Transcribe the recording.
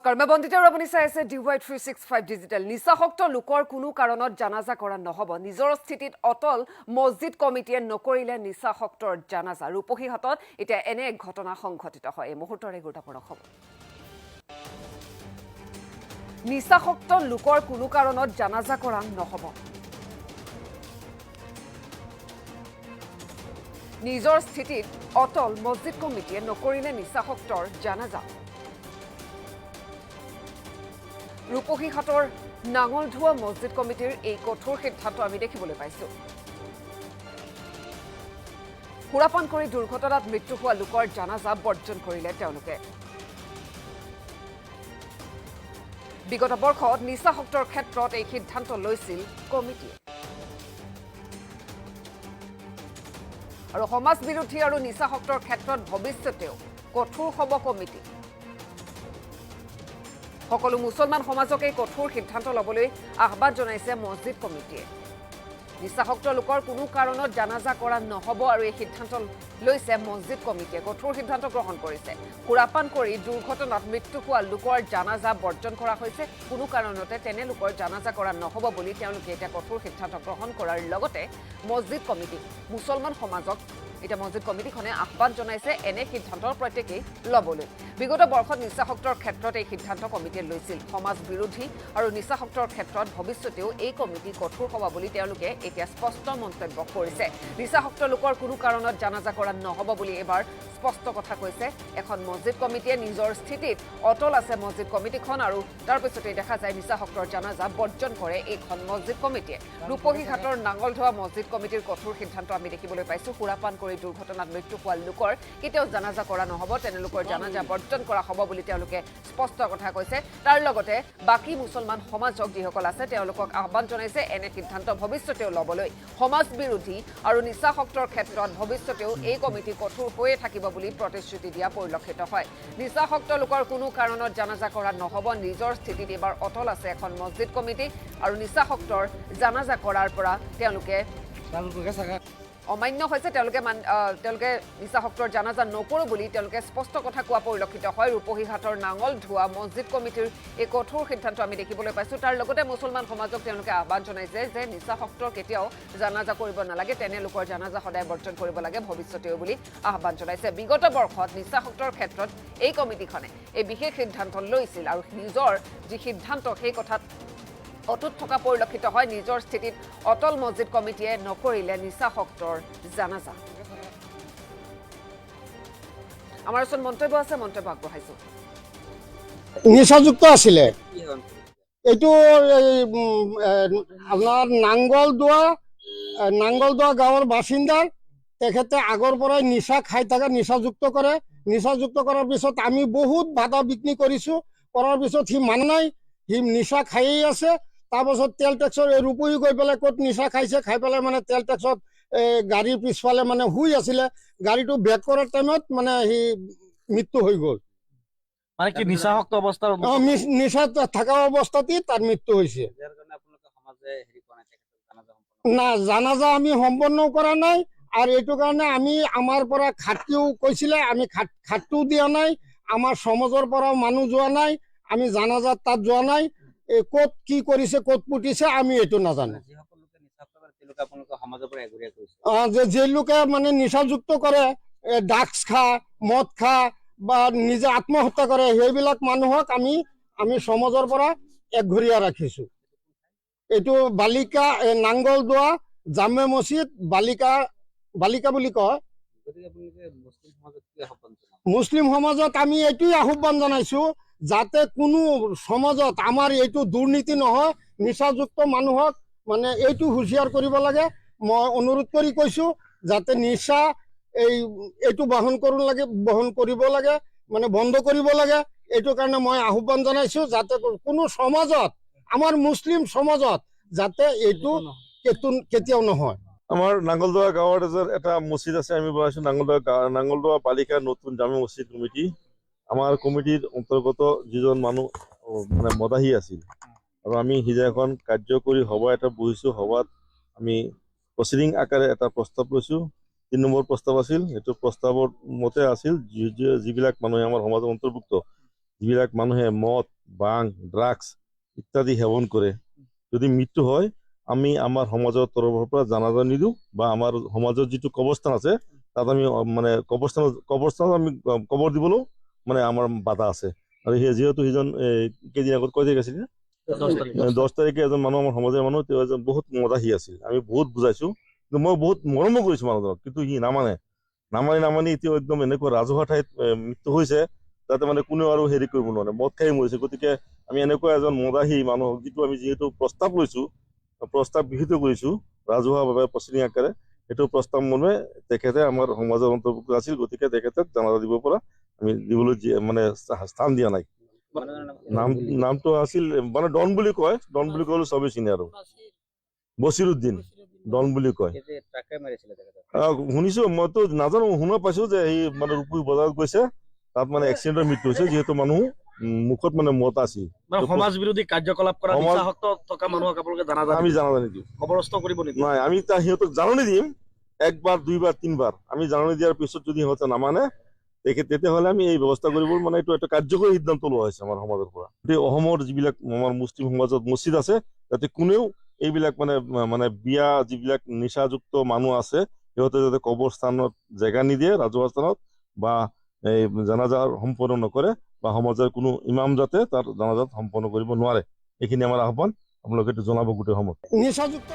কৰ্মবন্দিতৰ আপুনি চাই আছে DY365 ডিজিটেল নিচাসক্ত লোকৰ কোনো কাৰণত জানাজা কৰা নহব নিজৰ স্থিতিত অটল মছজিদ কমিটিয়ে নকৰিলে নিচাসক্তৰ জানাজা ৰূপহীহাটত এতিয়া এনে এক ঘটনা সংঘটিত হয় এই মুহূৰ্তৰে গুৰুত্বপূৰ্ণ খবৰ নিচাসক্ত লোকৰ কোনো কাৰণত জানাজা কৰা নহব নিজৰ স্থিতিত অটল মছজিদ কমিটিয়ে নকৰিলে নিচাসক্তৰ জানাজা ৰূপহীহাটৰ নাঙলধোৱা মছজিদ কমিটিৰ এই কঠোৰ সিদ্ধান্ত আমি দেখিবলৈ পাইছো সুৰাপান কৰি দুৰ্ঘটনাত মৃত্যু হোৱা লোকৰ জানাজা বৰ্জন কৰিলে তেওঁলোকে বিগত বৰ্ষত নিচাসক্তৰ ক্ষেত্ৰত এই সিদ্ধান্ত লৈছিল কমিটিয়ে আৰু সমাজ বিৰোধী আৰু নিচাসক্তৰ ক্ষেত্ৰত ভৱিষ্যতেও কঠোৰ হ'ব কমিটি সকলো মুছলমান সমাজকে কঠোৰ সিদ্ধান্ত লবলৈ আহ্বান জনাইছে মছজিদ কমিটিয়ে নিচাসক্ত লোকৰ কোনো কাৰণত জানাজা কৰা নহব আৰু এই সিদ্ধান্ত লৈছে মছজিদ কমিটিয়ে কঠোৰ সিদ্ধান্ত গ্ৰহণ কৰিছে সুৰাপান কৰি দুৰ্ঘটনাত মৃত্যু হোৱা লোকৰ জানাজা বৰ্জন কৰা হৈছে কোনো কাৰণতে তেনে লোকৰ জানাজা কৰা নহব বুলি তেওঁলোকে এটা কঠোৰ সিদ্ধান্ত গ্ৰহণ কৰাৰ লগতে মছজিদ কমিটি মুছলমান সমাজক এটা মছজিদ কমিটিখনে আহ্বান জনাইছে এনে সিদ্ধান্তৰ প্ৰত্যেকেই লবলৈ বিগত বৰ্ষত নিচাসক্তৰ ক্ষেত্ৰত এই সিদ্ধান্ত কমিটিয়ে লৈছিল সমাজ বিৰোধী আৰু নিচাসক্তৰ ক্ষেত্ৰত ভৱিষ্যতেও এই কমিটি কঠোৰ হ'ব বুলি তেওঁলোকে এতিয়া স্পষ্ট মন্তব্য কৰিছে নিচাসক্ত লোকৰ কোনো কাৰণত জানাজা কৰা নহব বুলি এবাৰ স্পষ্ট কথা কৈছে এখন মছজিদ কমিটিয়ে নিজৰ স্থিতিত অটল আছে মছজিদ কমিটিখন আৰু তাৰ পিছতে দেখা যায় নিচাসক্তৰ জানাজা বৰ্জন কৰে এইখন মছজিদ কমিটিয়ে ৰূপহীহাটৰ নাঙলধোৱা মছজিদ কমিটিৰ কঠোৰ সিদ্ধান্ত আমি দেখিবলৈ পাইছো সুৰাপান কৰি দুৰ্ঘটনাত মৃত্যু হোৱা লোকৰ কেতিয়াও জানাজা কৰা নহব তেনে লোকৰ জানাজা বৰ্জন কৰা হ'ব বুলি তেওঁলোকে স্পষ্ট কথা কৈছে তাৰ লগতে বাকি মুছলমান সমাজক যিসকল আছে তেওঁলোকক আহ্বান জনাইছে এনে সিদ্ধান্ত ভৱিষ্যতেও লবলৈ সমাজ বিৰোধী আৰু নিচাসক্তৰ ক্ষেত্ৰত ভৱিষ্যতেও এই কমিটি কঠোৰ হৈয়ে থাকিব বুলি প্ৰতিশ্ৰুতি দিয়া পৰিলক্ষিত হয় নিচাসক্ত লোকৰ কোনো কাৰণত জানাজা কৰা নহব নিজৰ স্থিতিত এবাৰ অটল আছে এখন মছজিদ কমিটি আৰু নিচাসক্তৰ জানাজা কৰাৰ পৰা তেওঁলোকে অমান্য হৈছে তেওঁলোকে নিচাসক্তৰ জানাজা নকৰো বুলি তেওঁলোকে স্পষ্ট কথা কোৱা পৰিলক্ষিত হয় ৰূপহীহাটৰ নাঙলধোৱা মছজিদ কমিটিৰ এই কঠোৰ সিদ্ধান্ত আমি দেখিবলৈ পাইছো তাৰ লগতে মুছলমান সমাজক তেওঁলোকে আহ্বান জনাইছে যে নিচাসক্তৰ কেতিয়াও জানাজা কৰিব নালাগে তেনে লোকৰ জানাজা সদায় বৰ্জন কৰিব লাগে ভৱিষ্যতেও বুলি আহ্বান জনাইছে বিগত বৰ্ষত নিচাসক্তৰ ক্ষেত্ৰত এই কমিটিখনে এই বিশেষ সিদ্ধান্ত লৈছিল আৰু নিজৰ যি সিদ্ধান্ত সেই কথাত অটুট থকা পৰিলক্ষিত হয় নিজৰ স্থিতিত অটল মছজিদ কমিটিয়ে নকৰিলে নিচাসক্তৰ জানাজা আমাৰ ওচৰত মন্তব্য আছে মন্তব্য আগবঢ়াইছো নিচাযুক্ত আছিলে এইটো আপোনাৰ নাঙ্গলদোৱা গাঁৱৰ বাসিন্দাৰ তেখেতে আগৰ পৰাই নিচা খাই থাকে নিচাযুক্ত কৰে নিচাযুক্ত কৰাৰ পিছত আমি বহুত বাধা বিঘ্নি কৰিছো কৰাৰ পিছত সি মান নাই সি নিচা খাইয়ে আছে তাৰপাছত তেল টেক্সৰ ৰূপহী গৈ পেলাই ক'ত নিচা খাইছে খাই পেলাই মানে তেল টেক্সত গাড়ীৰ পিছফালে মানে শুই আছিলে গাড়ীটো বেক কৰাৰ টাইমত মানে সি মৃত্যু হৈ গ'ল মানে কি নিচাসক্ত অৱস্থাৰ নিচা থকা অৱস্থাতে তাৰ মৃত্যু হৈছে না জানাজা আমি সম্পন্ন কৰা নাই আৰু এইটো কাৰণে আমি আমাৰ পৰা খাটিও কৈছিলে আমি খাটিও দিয়া নাই আমাৰ সমাজৰ পৰাও মানুহ যোৱা নাই আমি জানাজাত তাত যোৱা নাই ক'ত কি কৰিছে ক'ত পুতিছে আমি এইটো নাজানো যে লোকে মানে নিচাযুক্ত কৰে ড্ৰাগছ খা মদ খা বা নিজে আত্মহত্যা কৰে সেইবিলাক মানুহক আমি সমাজৰ পৰা একঘৰীয়া ৰাখিছো এইটো বালিকা নাঙ্গলদোৱা জামে মছজিদ বালিকা বুলি কয় মুছলিম সমাজত আমি এইটোৱে আহ্বান জনাইছো যাতে কোনো সমাজত আমাৰ এইটো দুৰ্নীতি নহয় নিচাযুক্ত মানুহক মানে এইটো হুঁচিয়াৰ কৰিব লাগে মই অনুৰোধ কৰি কৈছো যাতে নিচা এইটো বহন কৰিব লাগে মানে বন্ধ কৰিব লাগে এইটো কাৰণে মই আহ্বান জনাইছো যাতে কোনো সমাজত আমাৰ মুছলিম সমাজত যাতে এইটো কেতিয়াও নহয় আমাৰ নাঙ্গলদোয়া গাঁৱৰ এটা মছজিদ আছে আমি বনাইছো নাঙ্গলদোয়া বালিকা নতুন জামে মছজিদ কমিটি আমাৰ কমিটিৰ অন্তৰ্গত যিজন মানুহ মানে মদাহী আছিল আৰু আমি সিজা এখন কাৰ্যকৰী সভা এটা বহিছো সভাত আমি প্ৰচিডিং আকাৰে এটা প্ৰস্তাৱ লৈছো ৩ নম্বৰ প্ৰস্তাৱ আছিল এইটো প্ৰস্তাৱৰ মতে আছিল যিবিলাক মানুহে আমাৰ সমাজৰ অন্তৰ্ভুক্ত যিবিলাক মানুহে মদ বাং ড্ৰাগছ ইত্যাদি সেৱন কৰে যদি মৃত্যু হয় আমি আমাৰ সমাজৰ তৰফৰ পৰা জানাজা নিদিওঁ বা আমাৰ সমাজৰ যিটো কবৰস্থান আছে তাত আমি মানে কবৰস্থানত আমি কবৰ দিবলৈও মানে আমাৰ বাধা আছে আৰু যিহেতু সেইজন কেইদিন আগত কৈ আছিলে 10 তাৰিখে এজন মানুহ আমাৰ সমাজৰ মানুহ তেওঁ এজন বহুত মদাহী আছিল আমি বহুত বুজাইছো কিন্তু মই বহুত মৰমো কৰিছো মানুহজনক কিন্তু সি নামানি এতিয়া একদম এনেকুৱা ৰাজহুৱা ঠাইত মৃত্যু হৈছে যাতে মানে কোনেও আৰু হেৰি কৰিব নোৱাৰে মদ খাই মৰিছে গতিকে আমি এনেকুৱা এজন মদাহী মানুহ যিহেতু প্ৰস্তাৱ লৈছো প্ৰস্তাৱ গৃহীত কৰিছো ৰাজহুৱাভাৱে প্ৰশ্নী আকাৰে সেইটো প্ৰস্তাৱ মনে তেখেতে আমাৰ সমাজৰ অন্তৰ্ভুক্ত আছিল গতিকে তেখেতক জানাজা দিব পৰা আমি দিবলৈ মানে স্থান দিয়া নাই নামটো আছিল মানে ডন বুলি কয় ডন বুলি ক'লে চবেই চিনে আৰু বছিৰুদ্দিন ডন বুলি কয় শুনিছো মইতো নাজানো শুনা পাইছো যে এই মানে ৰূপপুৰ বজাৰত গৈছে তাত মানে এক্সিডেণ্টৰ মৃত্যু হৈছে যিহেতু মানুহ মুখত মানে মত আছিল সমাজ বিৰোধী কাৰ্যকলাপ কৰা নিচাসক্ত থকা মানুহক আপোনালোকে জানাজা আমি জানাজা নিদিওঁ কবৰস্থ কৰিব নেকি নাই আমি সিহঁতক জাননী দিম একবাৰ দুইবাৰ তিনবাৰ আমি জাননী দিয়াৰ পিছত যদি সিহঁতে নামানে তেতিয়াহ'লে আমি এই ব্যৱস্থা কৰিব মানে এইটো এটা কাৰ্যকৰী সিদ্ধান্ত লোৱা হৈছে আমাৰ সমাজৰ পৰা অসমৰ যিবিলাক আমাৰ মুছলিম সমাজত মছজিদ আছে যাতে কোনেও এইবিলাক মানে বিয়া যিবিলাক নিচাযুক্ত মানুহ আছে সিহঁতে যাতে কবৰস্থানত জেগা নিদিয়ে ৰাজহুৱা স্থানত বা এই জানাজা সম্পন্ন নকৰে বা সমাজৰ কোনো ইমাম যাতে তাৰ জানাজাত সম্পন্ন কৰিব নোৱাৰে এইখিনি আমাৰ আহ্বান আপোনালোকে জনাব গোটেই সমাজ নিচাযুক্ত